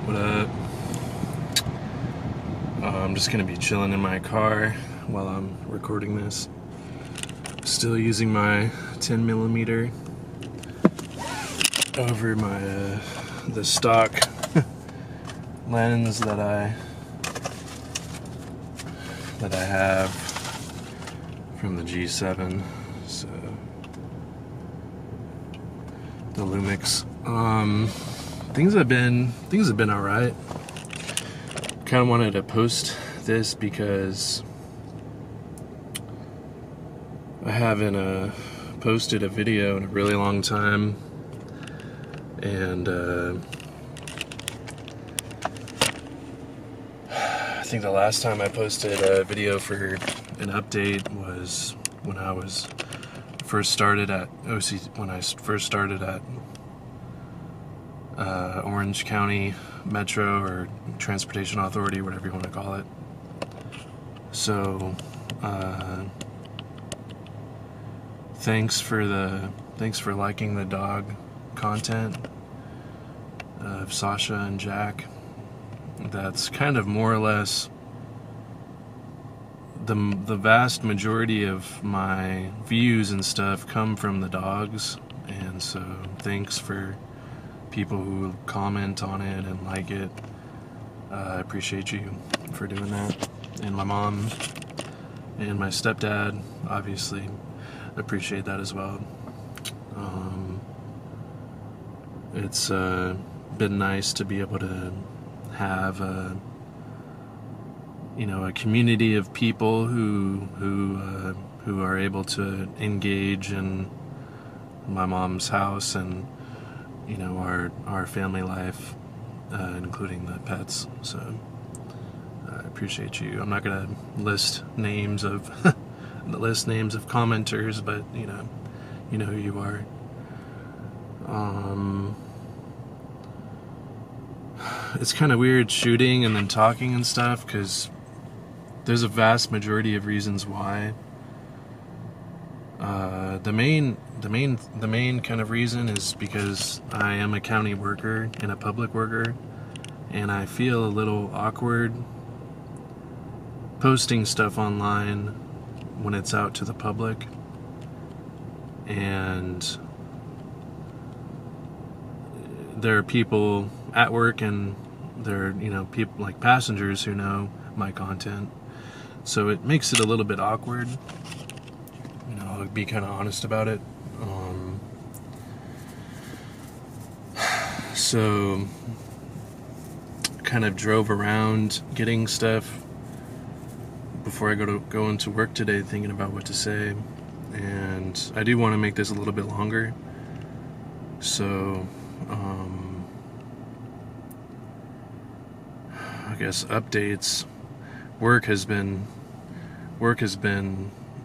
What up? I'm just gonna be chilling in my car while I'm recording this. Still using my 10mm over my the stock lens that I have from the G7. So the Lumix. Things have been all right. Kind of wanted to post this because I haven't posted a video in a really long time, and I think the last time I posted a video for an update was when I first started at Orange County Metro or Transportation Authority, whatever you want to call it. So thanks for liking the dog content of Sasha and Jack. That's kind of more or less the vast majority of my views and stuff come from the dogs, and so thanks for people who comment on it and like it. I appreciate you for doing that, and my mom and my stepdad obviously appreciate that as well. It's been nice to be able to have a community of people who are able to engage in my mom's house and our family life, including the pets. So I appreciate you. I'm not gonna list names of commenters, but you know who you are. It's kind of weird shooting and then talking and stuff because there's a vast majority of reasons why. The main kind of reason is because I am a county worker and a public worker, and I feel a little awkward posting stuff online when it's out to the public. And there are people at work and there are people like passengers who know my content, so it makes it a little bit awkward. I'll be kind of honest about it. So kind of drove around getting stuff before I go into work today, thinking about what to say, and I do want to make this a little bit longer. So I guess updates. Work has been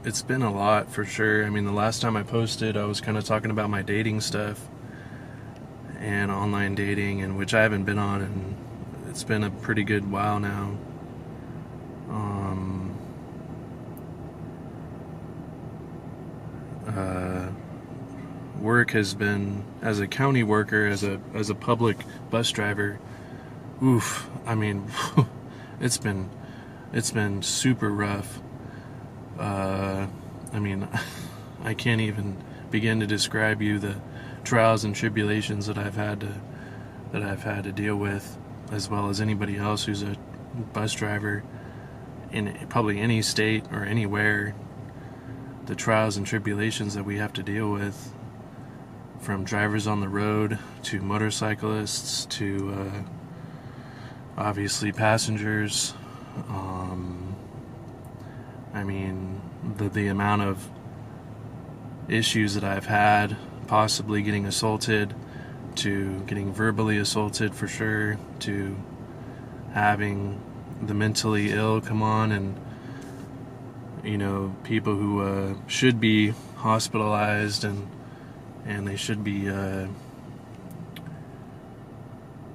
it's been a lot for sure. I mean, the last time I posted, I was kind of talking about my dating stuff and online dating, and which I haven't been on, and it's been a pretty good while now. Work has been, as a county worker, as a public bus driver. Oof. I mean, it's been super rough. I mean, I can't even begin to describe you the trials and tribulations that I've had to deal with, as well as anybody else who's a bus driver in probably any state or anywhere. The trials and tribulations that we have to deal with, from drivers on the road to motorcyclists to obviously passengers. I mean, the amount of issues that I've had, possibly getting assaulted, to getting verbally assaulted for sure, to having the mentally ill come on, and people who should be hospitalized and they should be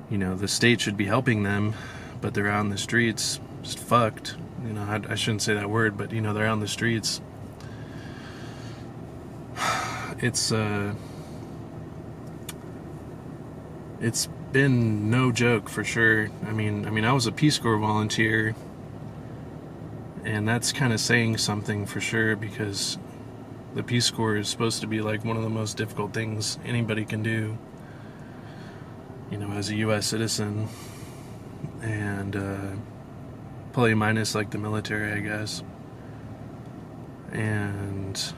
the state should be helping them, but they're out in the streets just fucked. I shouldn't say that word, but they're out in the streets. It's been no joke for sure. I mean, I was a Peace Corps volunteer, and that's kind of saying something for sure, because the Peace Corps is supposed to be like one of the most difficult things anybody can do, you know, as a U.S. citizen, and probably minus like the military, I guess. And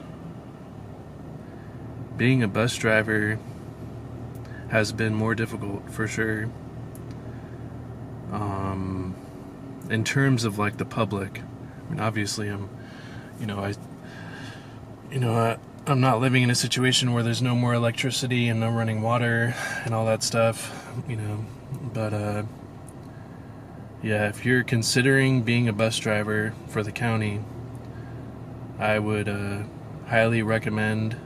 being a bus driver has been more difficult for sure. In terms of like the public, I mean, obviously I'm not living in a situation where there's no more electricity and no running water and all that stuff, you know. But yeah, if you're considering being a bus driver for the county, I would highly recommend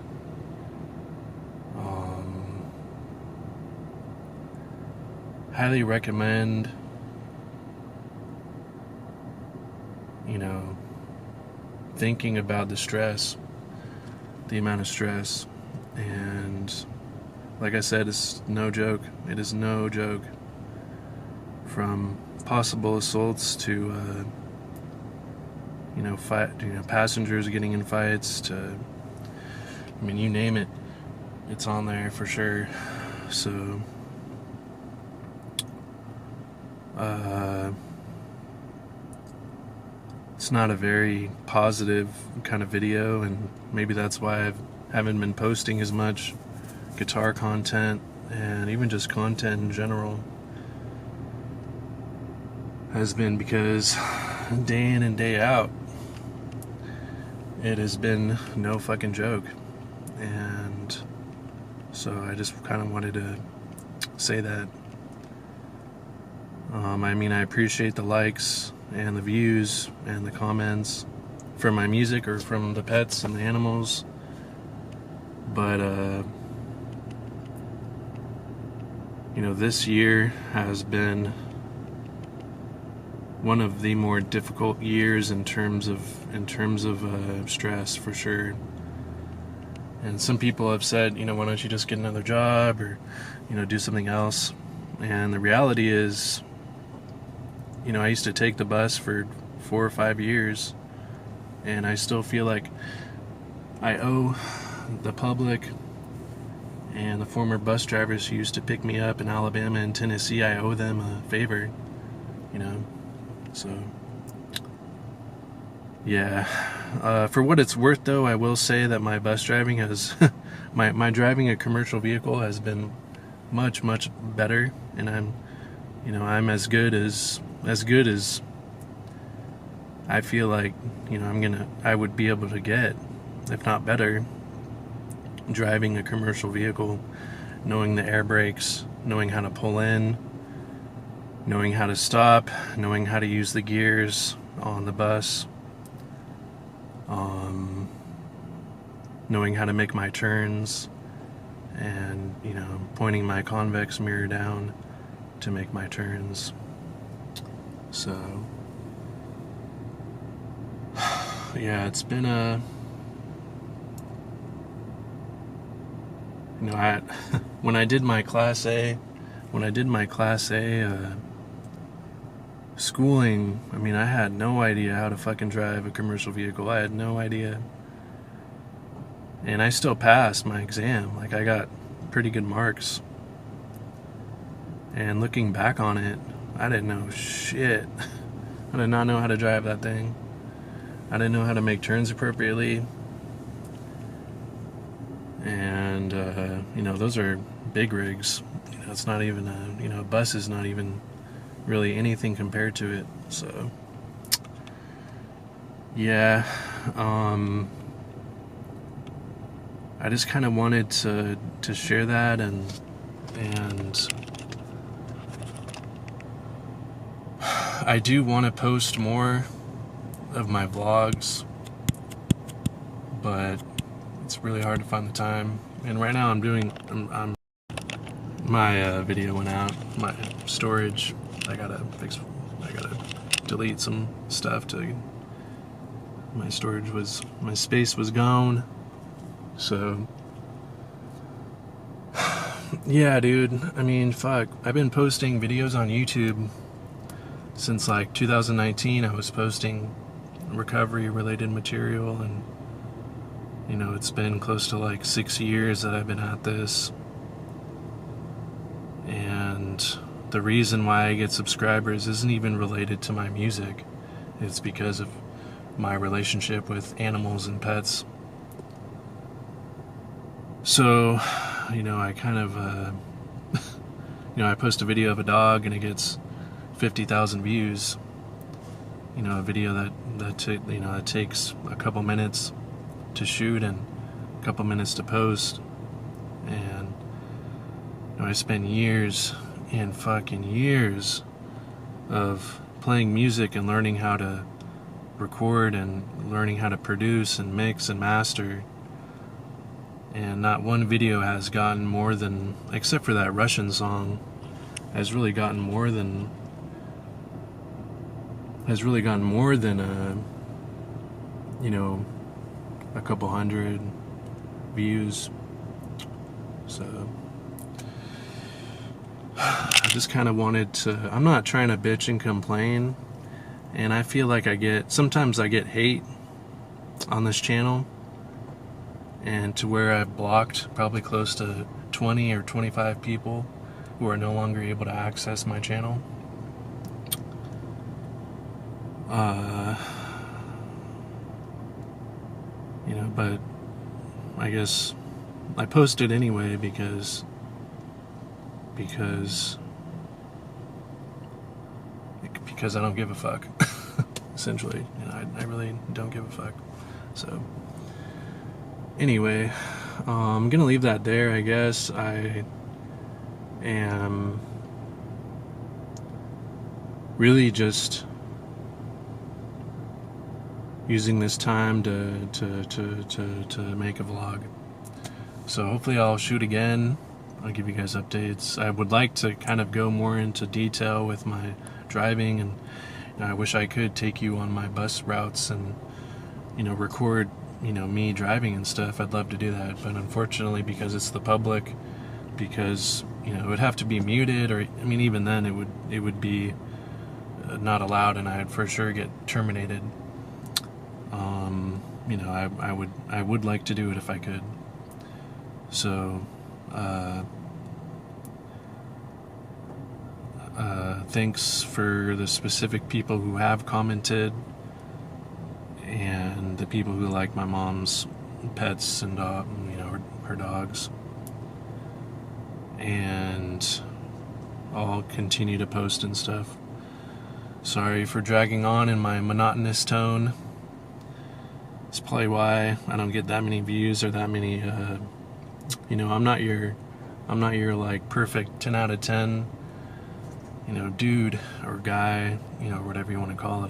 you know, thinking about the stress, the amount of stress. And like I said, it's no joke. It is no joke. From possible assaults to passengers getting in fights to, I mean, you name it, it's on there for sure. So it's not a very positive kind of video, and maybe that's why I haven't been posting as much guitar content, and even just content in general, has been because day in and day out it has been no fucking joke. And so I just kind of wanted to say that. I mean, I appreciate the likes and the views and the comments from my music or from the pets and the animals, but this year has been one of the more difficult years in terms of stress, for sure. And some people have said, why don't you just get another job or do something else? And the reality is, I used to take the bus for 4 or 5 years, and I still feel like I owe the public and the former bus drivers who used to pick me up in Alabama and Tennessee, I owe them a favor, so yeah. For what it's worth, though, I will say that my bus driving has my driving a commercial vehicle has been much, much better, and I'm as good as I feel like I would be able to get, if not better, driving a commercial vehicle, knowing the air brakes, knowing how to pull in, knowing how to stop, knowing how to use the gears on the bus, knowing how to make my turns, and pointing my convex mirror down to make my turns. So yeah, it's been when I did my Class A schooling, I mean, I had no idea how to fucking drive a commercial vehicle. I had no idea. And I still passed my exam. Like, I got pretty good marks. And looking back on it, I didn't know shit. I did not know how to drive that thing. I didn't know how to make turns appropriately. And, those are big rigs. It's not even a bus is not even really anything compared to it. So, yeah, I just kind of wanted to share that, and I do want to post more of my vlogs, but it's really hard to find the time. And right now I'm my video went out, my storage, I gotta delete some stuff my space was gone. So Yeah, dude. I mean, fuck. I've been posting videos on YouTube since like 2019. I was posting recovery related material, and you know, it's been close to like 6 years that I've been at this. And the reason why I get subscribers isn't even related to my music. It's because of my relationship with animals and pets. So, you know, I kind of, you know, I post a video of a dog and it gets 50,000 views. You know, a video that takes a couple minutes to shoot and a couple minutes to post. And you know, I spent years and fucking years of playing music and learning how to record and learning how to produce and mix and master. And not one video has gotten more than, except for that Russian song, has really gotten more than you know, a couple hundred views. So I just kind of wanted to, I'm not trying to bitch and complain, and I feel like sometimes I get hate on this channel, and to where I've blocked probably close to 20 or 25 people who are no longer able to access my channel. You know, but I guess I posted anyway because I don't give a fuck. Essentially, you know, I really don't give a fuck. So anyway, I'm gonna leave that there. I guess I am really just using this time to make a vlog. So hopefully I'll shoot again. I'll give you guys updates. I would like to kind of go more into detail with my driving, and you know, I wish I could take you on my bus routes and, you know, record, you know, me driving and stuff. I'd love to do that, but unfortunately, because it's the public, because, you know, it would have to be muted, or I mean, even then it would be not allowed, and I'd for sure get terminated. You know, I would like to do it if I could. So thanks for the specific people who have commented, and the people who like my mom's pets and you know, her dogs. And I'll continue to post and stuff. Sorry for dragging on in my monotonous tone. It's probably why I don't get that many views or that many, you know, I'm not your like perfect 10 out of 10, you know, dude or guy, you know, whatever you want to call it.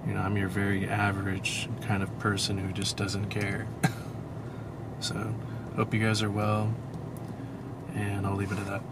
You know, I'm your very average kind of person who just doesn't care. So, hope you guys are well, and I'll leave it at that.